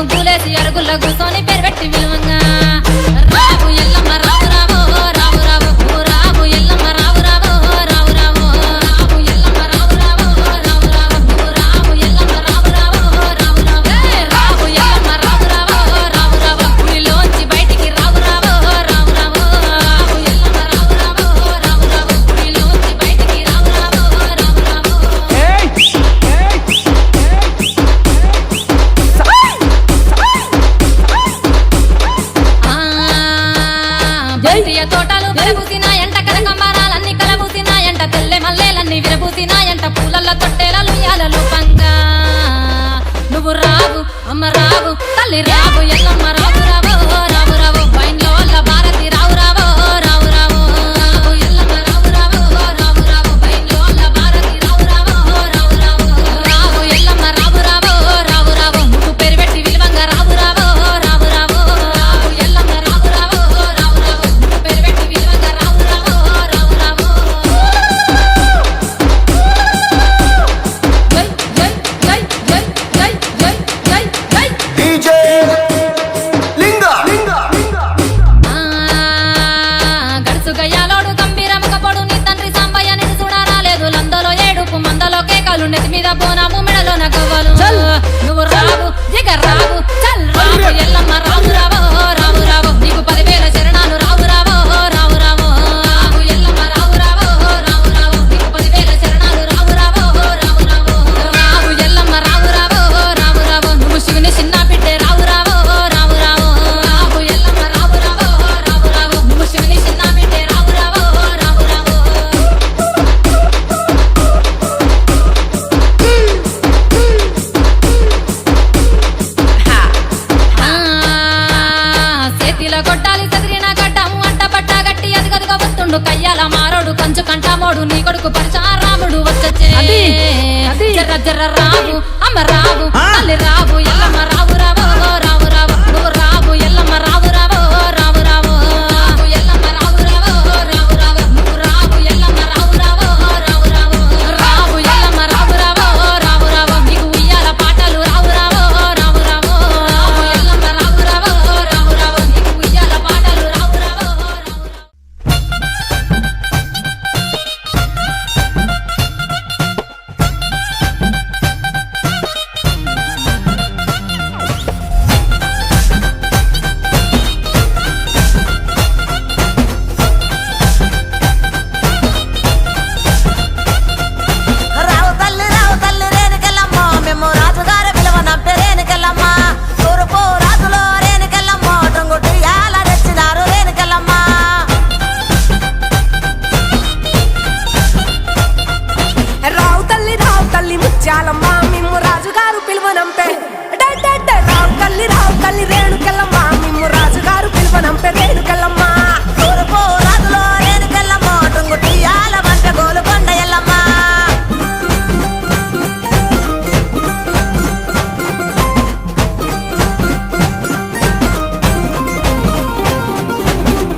ముగ్గులేసి అరుగుల్లో కూర్చొని పేరు పెట్టి విలువంగా రావు ఎల్లమ్మ రావు రావు రావు రావు రావు ఎల్లమ్మ రావు రావు రావు రావు రావు ఎల్లమ్మ రావు రావు రావు రావు రావు ఎల్లమ్మ రావు రావు రావు రావు రావు ఎల్లమ్మ రావు రావు రావు రావు గుడిలోంచి బయటికి రావు రావు రావు రావు రావు ఎల్లమ్మ రావు రావు రావు రావు గుడిలోంచి బయటికి రావు రావు రావు రావు బంతియ తోటలు విరబూసినాయంట కనకంబరాలన్నీ కలబూసినాయంట తెల్లె మల్లెలన్నీ విరబూసినాయంట పూలల్ల తొట్టెలలు యాలలు పంగా నువ్వు రావు అమ్మ రావు తల్లి రావు ఎల్లమ్మ రావు రావు రావు రావు బైన్లో వల్ల భారతి రావు రావు రావు రావు రావు ఎల్లమ్మ రావు రావు రావు రావు బైన్లో వల్ల భారతి రావు రావు రావు రావు రావు ఎల్లమ్మ రావు రావు రావు రావు నువ్వు పేరు పెట్టి విలువంగా రావు రావు రావు రావు రావు ఎల్లమ్మ రావు రావు రావు రావు నువ్వు పేరు పెట్టి విలువంగా రావు రావు రావు రావు జై జై జై జై జై జై జై డీజే లింగా గడుసు గయ్యాలోడు గంభీరముగ పొడు నీ తండ్రి సాంబయ్య నిన్ను చూడరాలేదు లందలో ఏడుపు మందలో కేకలు నెత్తి మీద బోనాము మెడలో నగవ్వలు నువ్వు రావు ఇక రావు చల్ రావు ఎల్లమ్మ రావు రావు రావు రావు నీకు 10,000 శరణాలు రావు రావు రావు రావు రావు ఎల్లమ్మ రావు రావు రావు రావు నీకు 10,000 శరణాలు రావు రావు రావు రావు రావు ఎల్లమ్మ రావు రావు రావు రావు నువ్వు శివుని చిన్న బిడ్డే రావు రావు రావు రావు రావు ఎల్లమ్మ రావు రావు రావు రావు నువ్వు శివుని చిన్న బిడ్డే రావు రావు రావు రావు చేతిలో కొట్టాలి చదిరిన గడ్డము అంట పట్ట గట్టి అదిగదిగా వస్తుండు కయ్యాల మారోడు కంచు కంటామోడు నీ కొడుకు పరచారాముడు వచ్చే జర్ర జర్ర రావు అమ్మ రావు తల్లి రావు ఎల్లమ్మ రావు రావు రావు రావు నువ్వు రావు ఎల్లమ్మ రావు రావు రావు రావు రావు ఎల్లమ్మ రావు రావు రావు రావు నువ్వు రావు ఎల్లమ్మ రావు రావు రావు రావు రావు ఎల్లమ్మ రావు రావు రావు రావు నీకు ఉయ్యాల పాటలు రావు రావు రావు రావు రావు ఎల్లమ్మ రావు రావు రావు రావు నీకు ఉయ్యాల పాటలు రావు రావు రావు రావు తల్లి రేణుకెళ్ళమ్మ మేము రాజుగారి పిలువనంపే రేణుకెళ్ళమ్మ తూర్పు రాజులో రేణుకెళ్ళమ్మ టొంగుటి యాల రెచ్చినారు రేణుకెళ్ళమ్మ రావు తల్లి ముత్యాలమ్మ మిమ్ము రాజుగారు పిలువనంపే రావు తల్లి రేణుకెళ్ళమ్మ మిమ్ము రాజుగారు పిలువనంపే రేణుకెళ్ళమ్మ తూర్పు రాజులో రేణుకెళ్ళమ్మ టొంగుటి యాల వంట గోలుకొండ ఎల్లమ్మ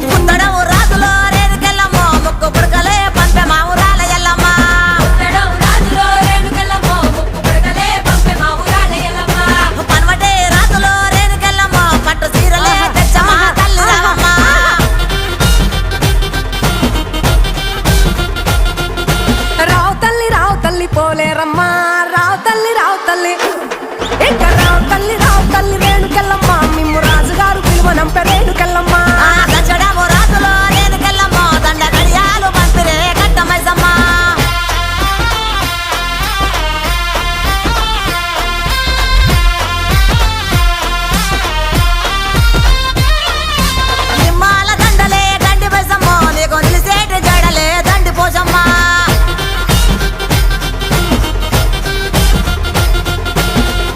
పుత్తడము రాజులో రేణుకెళ్ళమ్మ ముక్కు పుడకలే పంపె మావురాల ఎల్లమ్మ పన్వటే రాజులో రేణుకెళ్ళమ్మ పట్టు చీరలే తెచ్చమ్మ తల్లి రావమ్మ రావు తల్లి పోలేరమ్మ రావు తల్లి ఇంకా రావు తల్లి రేణుకెళ్ళమ్మ మిమ్ము రాజుగారు పిలువనంపే రేణుకెళ్ళమ్మ గచ్చడము రాజులో రేణుకెళ్ళమ్మ దండ గడియాలు పంపిరే కట్టమైసమ్మ నిమ్మాల దండలే దండి బైసమ్మ నీకు నిలిసేటి జడలే దండి పోసమ్మ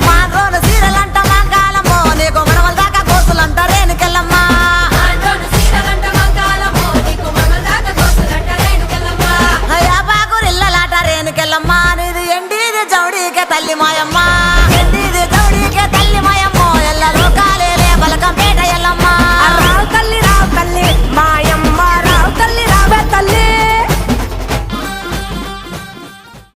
మాగోను సీరలంట మాంగాలమ్మ నీకు మనవల దాకా కోసులంట రేణుకెళ్ళమ్మ అయ్యా బాగురిల్లలాట రేణుకెళ్ళమ్మ నీది ఎండిది జౌడీకే తల్లి మాయమ్మ